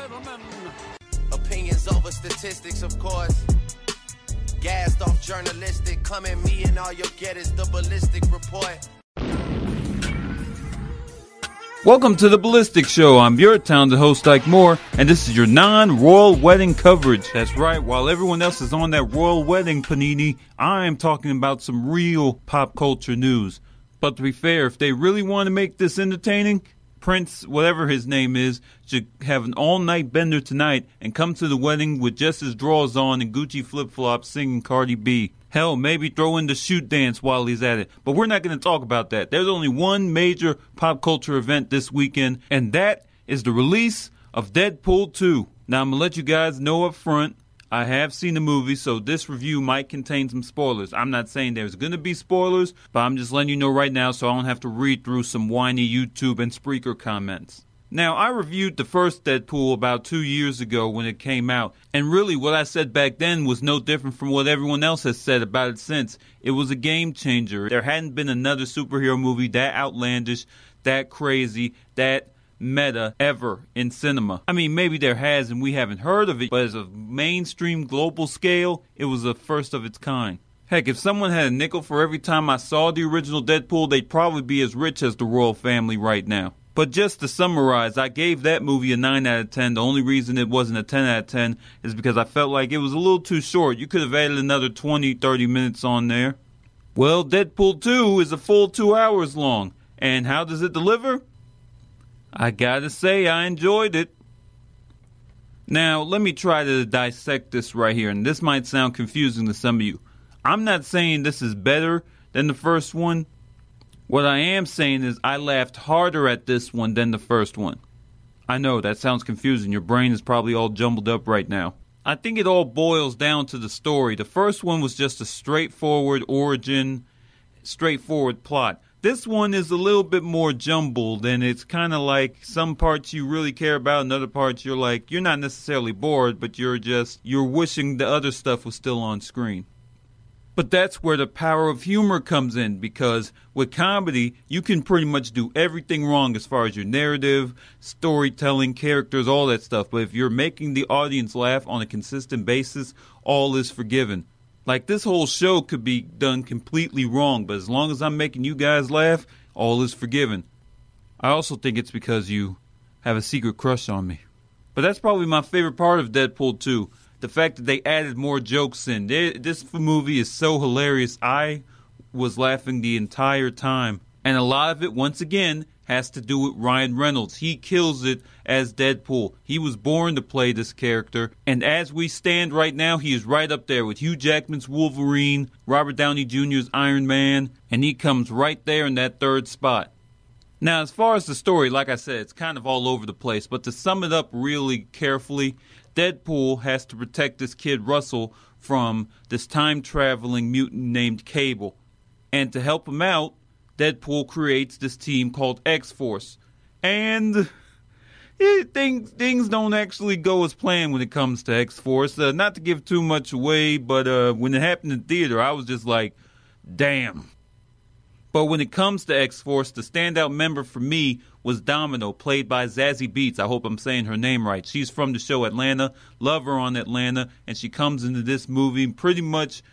gentlemen. Opinions over statistics, of course. Gassed off journalistic. Come at me and all you'll get is the ballistic report. Welcome to the Ballistic Show. I'm your talented host, Ike Moore, and this is your non-royal wedding coverage. That's right, while everyone else is on that royal wedding panini, I'm talking about some real pop culture news. But to be fair, if they really want to make this entertaining, Prince, whatever his name is, should have an all-night bender tonight and come to the wedding with just his drawers on and Gucci flip-flops singing Cardi B. Hell, maybe throw in the shoot dance while he's at it. But we're not going to talk about that. There's only one major pop culture event this weekend, and that is the release of DeadPool 2. Now, I'm going to let you guys know up front, I have seen the movie, so this review might contain some spoilers. I'm not saying there's going to be spoilers, but I'm just letting you know right now so I don't have to read through some whiny YouTube and Spreaker comments. Now, I reviewed the first DeadPool about 2 years ago when it came out, and really what I said back then was no different from what everyone else has said about it since. It was a game changer. There hadn't been another superhero movie that outlandish, that crazy, that meta ever in cinema. I mean, maybe there has and we haven't heard of it, but as a mainstream global scale, it was the first of its kind. Heck, if someone had a nickel for every time I saw the original DeadPool, they'd probably be as rich as the royal family right now. But just to summarize, I gave that movie a 9 out of 10. The only reason it wasn't a 10 out of 10 is because I felt like it was a little too short. You could have added another 20, 30 minutes on there. Well, DeadPool 2 is a full 2 hours long. And how does it deliver? I gotta say, I enjoyed it. Now, let me try to dissect this right here, and this might sound confusing to some of you. I'm not saying this is better than the first one. What I am saying is I laughed harder at this one than the first one. I know, that sounds confusing. Your brain is probably all jumbled up right now. I think it all boils down to the story. The first one was just a straightforward origin, straightforward plot. This one is a little bit more jumbled, and it's kind of like some parts you really care about and other parts you're like, you're not necessarily bored, but you're wishing the other stuff was still on screen. But that's where the power of humor comes in, because with comedy, you can pretty much do everything wrong as far as your narrative, storytelling, characters, all that stuff. But if you're making the audience laugh on a consistent basis, all is forgiven. Like, this whole show could be done completely wrong, but as long as I'm making you guys laugh, all is forgiven. I also think it's because you have a secret crush on me. But that's probably my favorite part of DeadPool 2. The fact that they added more jokes in. This movie is so hilarious. I was laughing the entire time. And a lot of it, once again, has to do with Ryan Reynolds. He kills it as Deadpool. He was born to play this character. And as we stand right now, he is right up there with Hugh Jackman's Wolverine, Robert Downey Jr.'s Iron Man, and he comes right there in that third spot. Now, as far as the story, like I said, it's kind of all over the place. But to sum it up really carefully, Deadpool has to protect this kid Russell from this time-traveling mutant named Cable. And to help him out, Deadpool creates this team called X-Force. And things don't actually go as planned when it comes to X-Force. Not to give too much away, but when it happened in theater, I was just like, damn. But when it comes to X-Force, the standout member for me was Domino, played by Zazie Beetz. I hope I'm saying her name right. She's from the show Atlanta. Love her on Atlanta. And she comes into this movie and pretty much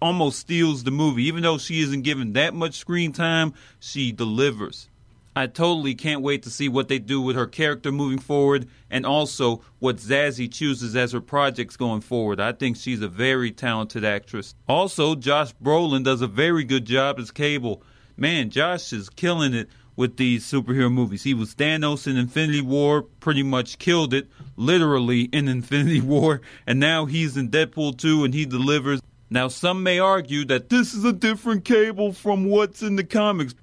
almost steals the movie. Even though she isn't given that much screen time, she delivers. I totally can't wait to see what they do with her character moving forward, and also what Zazie chooses as her projects going forward. I think she's a very talented actress. Also, Josh Brolin does a very good job as Cable. Man, Josh is killing it with these superhero movies. He was Thanos in Infinity War, pretty much killed it, literally in Infinity War, and now he's in Deadpool 2 and he delivers. Now, some may argue that this is a different Cable from what's in the comics.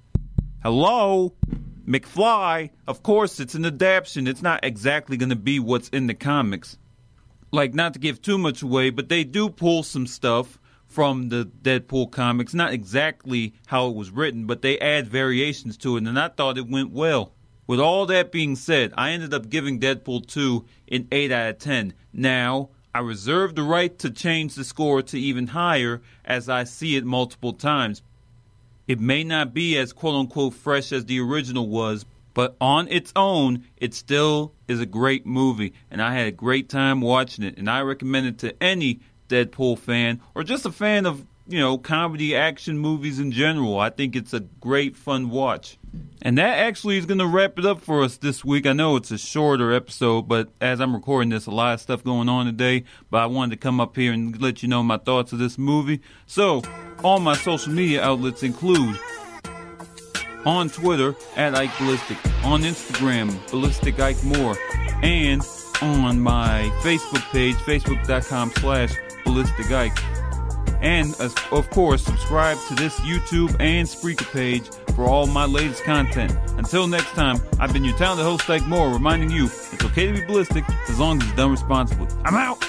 Hello? McFly? Of course, it's an adaptation. It's not exactly going to be what's in the comics. Like, not to give too much away, but they do pull some stuff from the Deadpool comics. Not exactly how it was written, but they add variations to it, and I thought it went well. With all that being said, I ended up giving Deadpool 2 an 8 out of 10. Now, I reserve the right to change the score to even higher as I see it multiple times. It may not be as quote-unquote fresh as the original was, But on its own, it still is a great movie, and I had a great time watching it, and I recommend it to any DeadPool fan or just a fan of, comedy action movies in general. I think it's a great fun watch. And that actually is going to wrap it up for us this week. I know it's a shorter episode, but as I'm recording this, a lot of stuff going on today, but I wanted to come up here and let you know my thoughts of this movie. So, all my social media outlets include on Twitter at Ike Ballistic, on Instagram, Ballistic Ike Moore, and on my Facebook page, facebook.com/Ballistic Ike. And, of course, subscribe to this YouTube and Spreaker page for all my latest content. Until next time, I've been your talented host, Ike Moore, reminding you it's okay to be ballistic as long as it's done responsibly. I'm out!